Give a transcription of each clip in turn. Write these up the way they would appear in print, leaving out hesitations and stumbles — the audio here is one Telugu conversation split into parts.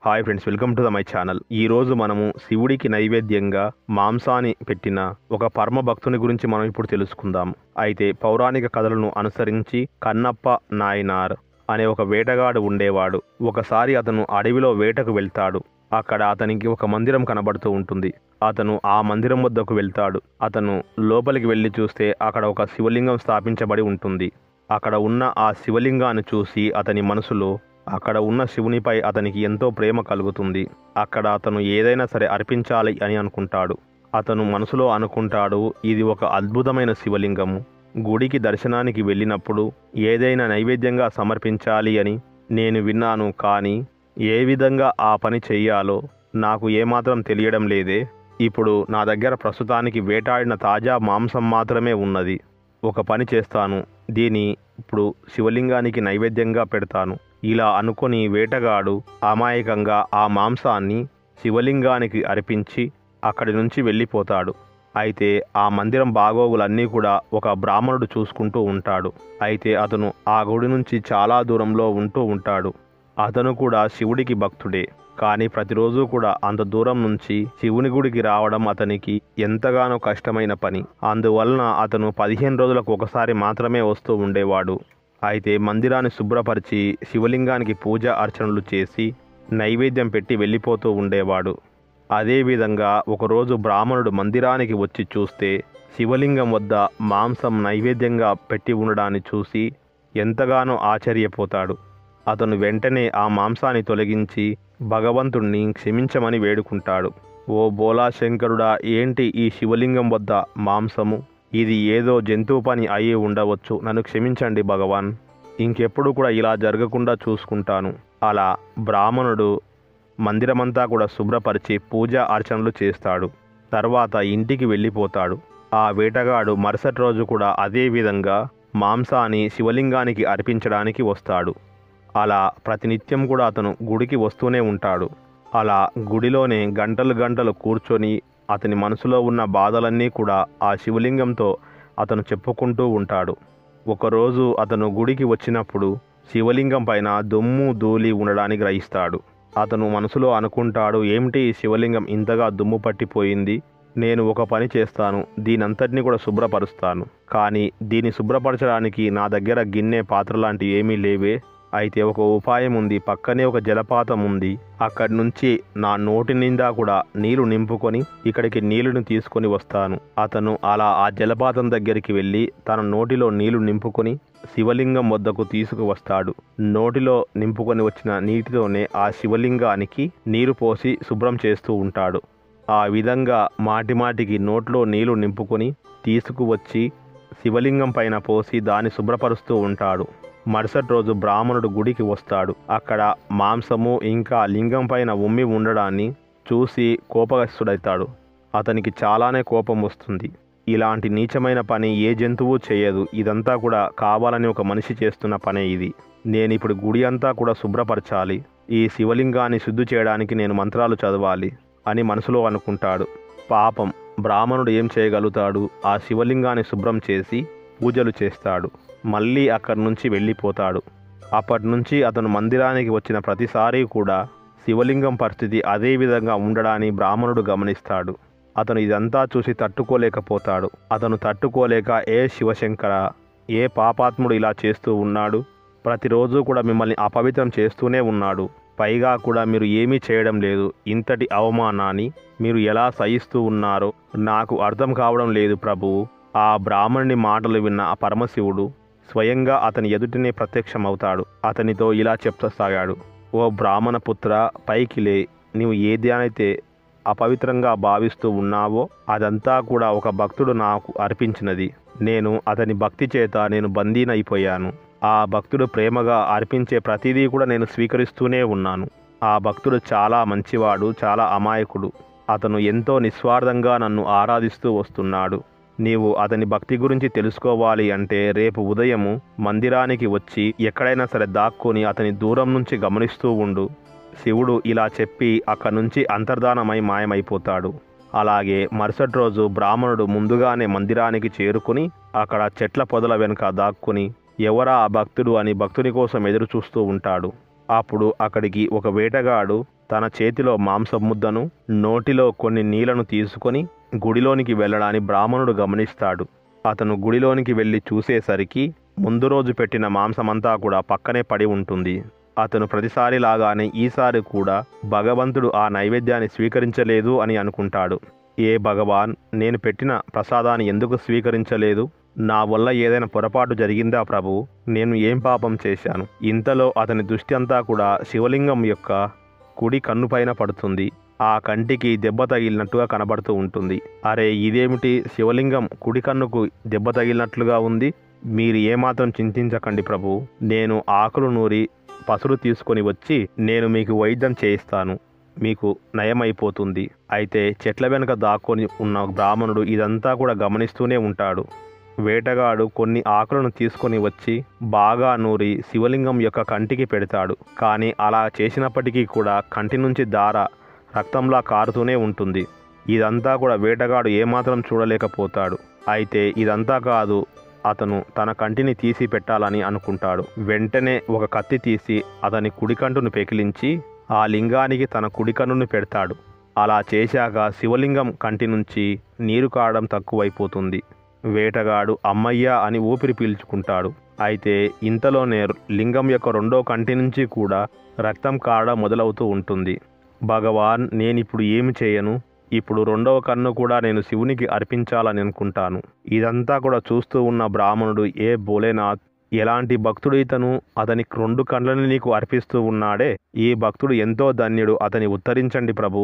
Hi friends, welcome to my channel. ఈ రోజు మనము శివుడికి నైవేద్యంగా మాంసాన్ని పెట్టిన ఒక పరమ భక్తుని గురించి మనం ఇప్పుడు తెలుసుకుందాం. అయితే పౌరాణిక కథలను అనుసరించి కన్నప్ప నాయనార్ అనే ఒక వేటగాడు ఉండేవాడు. ఒకసారి అతను అడవిలో వేటకు వెళ్తాడు. అక్కడ అతనికి ఒక మందిరం కనబడుతూ ఉంటుంది. అతను ఆ మందిరం వద్దకు వెళ్తాడు. అతను లోపలికి వెళ్ళి చూస్తే అక్కడ ఒక శివలింగం స్థాపించబడి ఉంటుంది. అక్కడ ఉన్న ఆ శివలింగాన్ని చూసి అతని మనసులో అక్కడ ఉన్న శివునిపై అతనికి ఎంతో ప్రేమ కలుగుతుంది. అక్కడ అతను ఏదైనా సరే అర్పించాలి అని అనుకుంటాడు. అతను మనసులో అనుకుంటాడు, ఇది ఒక అద్భుతమైన శివలింగము. గుడికి దర్శనానికి వెళ్ళినప్పుడు ఏదైనా నైవేద్యంగా సమర్పించాలి అని నేను విన్నాను. కానీ ఏ విధంగా ఆ పని చెయ్యాలో నాకు ఏమాత్రం తెలియడం లేదే. ఇప్పుడు నా దగ్గర ప్రస్తుతానికి వేటాడిన తాజా మాంసం మాత్రమే ఉన్నది. ఒక పని చేస్తాను, దీన్ని ఇప్పుడు శివలింగానికి నైవేద్యంగా పెడతాను. ఇలా అనుకొని వేటగాడు అమాయకంగా ఆ మాంసాన్ని శివలింగానికి అర్పించి అక్కడి నుంచి వెళ్ళిపోతాడు. అయితే ఆ మందిరం బాగోగులన్నీ కూడా ఒక బ్రాహ్మణుడు చూసుకుంటూ ఉంటాడు. అయితే అతను ఆ గుడి నుంచి చాలా దూరంలో ఉంటూ ఉంటాడు. అతను కూడా శివుడికి భక్తుడే. కానీ ప్రతిరోజు కూడా అంత దూరం నుంచి శివుని గుడికి రావడం అతనికి ఎంతగానో కష్టమైన పని. అందువలన అతను 15 రోజులకు ఒకసారి మాత్రమే వస్తూ ఉండేవాడు. అయితే మందిరాన్ని శుభ్రపరిచి శివలింగానికి పూజ అర్చనలు చేసి నైవేద్యం పెట్టి వెళ్ళిపోతూ ఉండేవాడు. అదేవిధంగా ఒకరోజు బ్రాహ్మణుడు మందిరానికి వచ్చి చూస్తే శివలింగం వద్ద మాంసం నైవేద్యంగా పెట్టి ఉండడాన్ని చూసి ఎంతగానో ఆశ్చర్యపోతాడు. అతను వెంటనే ఆ మాంసాన్ని తొలగించి భగవంతుణ్ణి క్షమించమని వేడుకుంటాడు. ఓ బోలా శంకరుడా, ఏంటి ఈ శివలింగం వద్ద మాంసము? ఇది ఏదో జంతువు పని అయి ఉండవచ్చు. నన్ను క్షమించండి భగవాన్. ఇంకెప్పుడు కూడా ఇలా జరగకుండా చూసుకుంటాను. అలా బ్రాహ్మణుడు మందిరమంతా కూడా శుభ్రపరిచి పూజ అర్చనలు చేస్తాడు. తర్వాత ఇంటికి వెళ్ళిపోతాడు. ఆ వేటగాడు మరుసటి రోజు కూడా అదే విధంగా మాంసాన్ని శివలింగానికి అర్పించడానికి వస్తాడు. అలా ప్రతినిత్యం కూడా అతను గుడికి వస్తూనే ఉంటాడు. అలా గుడిలోనే గంటలు గంటలు కూర్చొని అతని మనసులో ఉన్న బాధలన్నీ కూడా ఆ శివలింగంతో అతను చెప్పుకుంటూ ఉంటాడు. ఒకరోజు అతను గుడికి వచ్చినప్పుడు శివలింగం పైన దుమ్ము ధూళి ఉండడానికి గ్రహిస్తాడు. అతను మనసులో అనుకుంటాడు, ఏమిటి ఈ శివలింగం ఇంతగా దుమ్ము పట్టిపోయింది? నేను ఒక పని చేస్తాను, దీనంతటిని కూడా శుభ్రపరుస్తాను. కానీ దీన్ని శుభ్రపరచడానికి నా దగ్గర గిన్నె పాత్ర లాంటివి ఏమీ లేవే. అయితే ఒక ఉపాయం ఉంది. పక్కనే ఒక జలపాతం ఉంది. అక్కడి నుంచి నా నోటి నిండా కూడా నీళ్లు నింపుకొని ఇక్కడికి నీళ్లను తీసుకొని వస్తాను. అతను అలా ఆ జలపాతం దగ్గరికి వెళ్ళి తన నోటిలో నీళ్లు నింపుకొని శివలింగం వద్దకు తీసుకువస్తాడు. నోటిలో నింపుకొని వచ్చిన నీటితోనే ఆ శివలింగానికి నీరు పోసి శుభ్రం చేస్తూ ఉంటాడు. ఆ విధంగా మాటిమాటికి నోట్లో నీళ్లు నింపుకొని తీసుకువచ్చి శివలింగం పైన పోసి దాన్ని శుభ్రపరుస్తూ ఉంటాడు. మరుసటి రోజు బ్రాహ్మణుడు గుడికి వస్తాడు. అక్కడ మాంసము ఇంకా లింగం పైన ఉమ్మి ఉండడాన్ని చూసి కోపగ్రస్తుడవుతాడు. అతనికి చాలానే కోపం వస్తుంది. ఇలాంటి నీచమైన పని ఏ జంతువు చేయదు. ఇదంతా కూడా కావాలని ఒక మనిషి చేస్తున్న పనే ఇది. నేను ఇప్పుడు గుడి అంతా కూడా శుభ్రపరచాలి. ఈ శివలింగాన్ని శుద్ధి చేయడానికి నేను మంత్రాలు చదవాలి అని మనసులో అనుకుంటాడు. పాపం బ్రాహ్మణుడు ఏం చేయగలుగుతాడు? ఆ శివలింగాన్ని శుభ్రం చేసి పూజలు చేస్తాడు. మళ్ళీ అక్కడి నుంచి వెళ్ళిపోతాడు. అప్పటి నుంచి అతను మందిరానికి వచ్చిన ప్రతిసారి కూడా శివలింగం పరిస్థితి అదే విధంగా ఉండడాన్ని బ్రాహ్మణుడు గమనిస్తాడు. అతను ఇదంతా చూసి తట్టుకోలేకపోతాడు. అతను తట్టుకోలేక, ఏ శివశంకర, ఏ పాపాత్ముడు ఇలా చేస్తూ ఉన్నాడు? ప్రతిరోజు కూడా మిమ్మల్ని అపవిత్రం చేస్తూనే ఉన్నాడు. పైగా కూడా మీరు ఏమీ చేయడం లేదు. ఇంతటి అవమానాన్ని మీరు ఎలా సహిస్తూ ఉన్నారో నాకు అర్థం కావడం లేదు ప్రభువు. ఆ బ్రాహ్మణుని మాటలు విన్న ఆ పరమశివుడు స్వయంగా అతని ఎదుటినే ప్రత్యక్షమవుతాడు. అతనితో ఇలా చెప్పసాగాడు, ఓ బ్రాహ్మణ పుత్ర, పైకిలే. నీవు ఏదైతే అపవిత్రంగా భావిస్తూ ఉన్నావో అదంతా కూడా ఒక భక్తుడు నాకు అర్పించినది. నేను అతని భక్తి చేత నేను బందీనైపోయాను. ఆ భక్తుడు ప్రేమగా అర్పించే ప్రతిదీ కూడా నేను స్వీకరిస్తూనే ఉన్నాను. ఆ భక్తుడు చాలా మంచివాడు, చాలా అమాయకుడు. అతను ఎంతో నిస్వార్థంగా నన్ను ఆరాధిస్తూ వస్తున్నాడు. నీవు అతని భక్తి గురించి తెలుసుకోవాలి అంటే రేపు ఉదయము మందిరానికి వచ్చి ఎక్కడైనా సరే దాక్కొని అతని దూరం నుంచి గమనిస్తూ ఉండు. శివుడు ఇలా చెప్పి అక్కడి నుంచి అంతర్ధానమై మాయమైపోతాడు. అలాగే మరుసటి రోజు బ్రాహ్మణుడు ముందుగానే మందిరానికి చేరుకుని అక్కడ చెట్ల పొదల వెనుక దాక్కుని ఎవరా ఆ భక్తుడు అని భక్తుని కోసం ఎదురు చూస్తూ ఉంటాడు. అప్పుడు అక్కడికి ఒక వేటగాడు తన చేతిలో మాంసం ముద్దను, నోటిలో కొన్ని నీళ్లను తీసుకొని గుడిలోనికి వెళ్ళడాన్ని బ్రాహ్మణుడు గమనిస్తాడు. అతను గుడిలోనికి వెళ్ళి చూసేసరికి ముందు రోజు పెట్టిన మాంసమంతా కూడా పక్కనే పడి ఉంటుంది. అతను ప్రతిసారి లాగానే ఈసారి కూడా భగవంతుడు ఆ నైవేద్యాన్ని స్వీకరించలేదు అని అనుకుంటాడు. ఏ భగవాన్, నేను పెట్టిన ప్రసాదాన్ని ఎందుకు స్వీకరించలేదు? నా వల్ల ఏదైనా పొరపాటు జరిగిందా ప్రభు? నేను ఏం పాపం చేశాను? ఇంతలో అతని దృష్టి అంతా కూడా శివలింగం యొక్క కుడి కన్నుపైన పడుతుంది. ఆ కంటికి దెబ్బ తగిలినట్టుగా కనబడుతూ ఉంటుంది. అరే, ఇదేమిటి, శివలింగం కుడి కన్నుకు దెబ్బ తగిలినట్లుగా ఉంది? మీరు ఏమాత్రం చింతించకండి ప్రభు. నేను ఆకులు నూరి పసురు తీసుకొని వచ్చి నేను మీకు వైద్యం చేయిస్తాను, మీకు నయమైపోతుంది. అయితే చెట్ల వెనుక దాక్కొని ఉన్న బ్రాహ్మణుడు ఇదంతా కూడా గమనిస్తూనే ఉంటాడు. వేటగాడు కొన్ని ఆకులను తీసుకొని వచ్చి బాగా నూరి శివలింగం యొక్క కంటికి పెడతాడు. కానీ అలా చేసినప్పటికీ కూడా కంటి నుంచి ధార రక్తంలా కారుతూనే ఉంటుంది. ఇదంతా కూడా వేటగాడు ఏమాత్రం చూడలేకపోతాడు. అయితే ఇదంతా కాదు, అతను తన కంటిని తీసి పెట్టాలని అనుకుంటాడు. వెంటనే ఒక కత్తి తీసి అతని కుడికంటును పెకిలించి ఆ లింగానికి తన కుడికన్నును పెడతాడు. అలా చేశాక శివలింగం కంటి నుంచి నీరు కారడం తక్కువైపోతుంది. వేటగాడు అమ్మయ్య అని ఊపిరి పీల్చుకుంటాడు. అయితే ఇంతలోనే లింగం యొక్క రెండో కంటి నుంచి కూడా రక్తం కారడం మొదలవుతూ ఉంటుంది. భగవాన్, నేనిప్పుడు ఏమి చేయను? ఇప్పుడు రెండవ కన్ను కూడా నేను శివునికి అర్పించాలని అనుకుంటాను. ఇదంతా కూడా చూస్తూ ఉన్న బ్రాహ్మణుడు, ఏ భోలేనాథ్, ఎలాంటి భక్తుడు ఇతను? అతని 2 కళ్ళని నీకు అర్పిస్తూ ఉన్నాడే, ఈ భక్తుడు ఎంతో ధన్యుడు, అతని ఉత్తరించండి ప్రభు.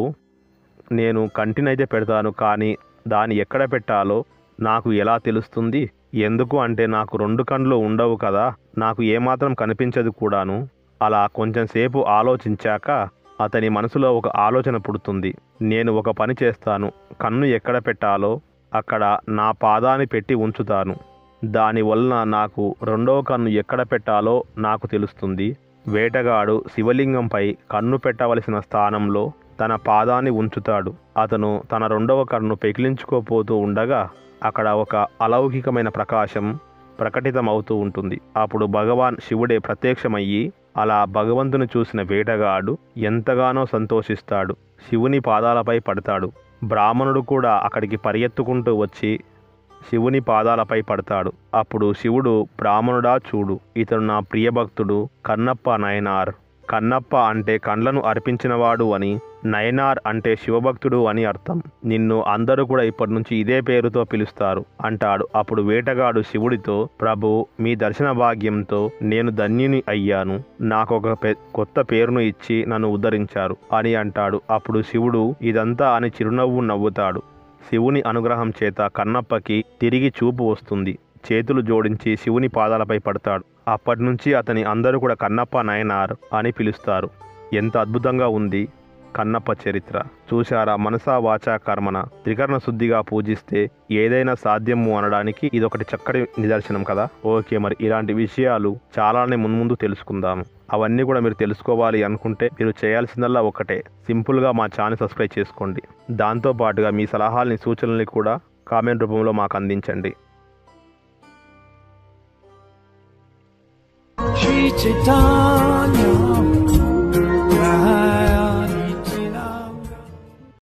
నేను కంటినైతే పెడతాను, కానీ దాన్ని ఎక్కడ పెట్టాలో నాకు ఎలా తెలుస్తుంది? ఎందుకు అంటే నాకు 2 కళ్ళు ఉండవు కదా, నాకు ఏమాత్రం కనిపించదు కూడాను. అలా కొంచెం సేపు ఆలోచించాక అతని మనసులో ఒక ఆలోచన పుడుతుంది. నేను ఒక పని చేస్తాను, కన్ను ఎక్కడ పెట్టాలో అక్కడ నా పాదాన్ని పెట్టి ఉంచుతాను. దానివలన నాకు రెండవ కన్ను ఎక్కడ పెట్టాలో నాకు తెలుస్తుంది. వేటగాడు శివలింగంపై కన్ను పెట్టవలసిన స్థానంలో తన పాదాన్ని ఉంచుతాడు. అతను తన రెండవ కన్ను పెకిలించుకోపోతూ ఉండగా అక్కడ ఒక అలౌకికమైన ప్రకాశం ప్రకటితమవుతూ ఉంటుంది. అప్పుడు భగవాన్ శివుడే ప్రత్యక్షమయ్యి అలా భగవంతుని చూసిన వేటగాడు ఎంతగానో సంతోషిస్తాడు. శివుని పాదాలపై పడతాడు. బ్రాహ్మణుడు కూడా అక్కడికి పరిగెత్తుకుంటూ వచ్చి శివుని పాదాలపై పడతాడు. అప్పుడు శివుడు, బ్రాహ్మణుడా చూడు, ఇతడు నా ప్రియభక్తుడు కన్నప్ప నయనార్. కన్నప్ప అంటే కండ్లను అర్పించినవాడు అని, నయనార్ అంటే శివభక్తుడు అని అర్థం. నిన్ను అందరూ కూడా ఇప్పటి నుంచి ఇదే పేరుతో పిలుస్తారు అంటాడు. అప్పుడు వేటగాడు శివుడితో, ప్రభు, మీ దర్శన భాగ్యంతో నేను ధన్యుని అయ్యాను. నాకు ఒక కొత్త పేరును ఇచ్చి నన్ను ఉద్ధరించారు అని అంటాడు. అప్పుడు శివుడు ఇదంతా అని చిరునవ్వు నవ్వుతాడు. శివుని అనుగ్రహం చేత కన్నప్పకి తిరిగి చూపు వస్తుంది. చేతులు జోడించి శివుని పాదాలపై పడతాడు. అప్పటి నుంచి అతని అందరూ కూడా కన్నప్ప నయనార్ అని పిలుస్తారు. ఎంత అద్భుతంగా ఉంది కన్నప్ప చరిత్ర. చూశారా, మనసా వాచా కర్మన త్రికరణ శుద్ధిగా పూజిస్తే ఏదైనా సాధ్యము అనడానికి ఇదొకటి చక్కటి నిదర్శనం కదా. ఓకే, మరి ఇలాంటి విషయాలు చాలానే మున్ముందు తెలుసుకుందాము. అవన్నీ కూడా మీరు తెలుసుకోవాలి అనుకుంటే మీరు చేయాల్సిందల్లా ఒకటే, సింపుల్గా మా ఛానల్ సబ్స్క్రైబ్ చేసుకోండి. దాంతోపాటుగా మీ సలహాలని, సూచనల్ని కూడా కామెంట్ రూపంలో మాకు అందించండి. Shri Chaitanya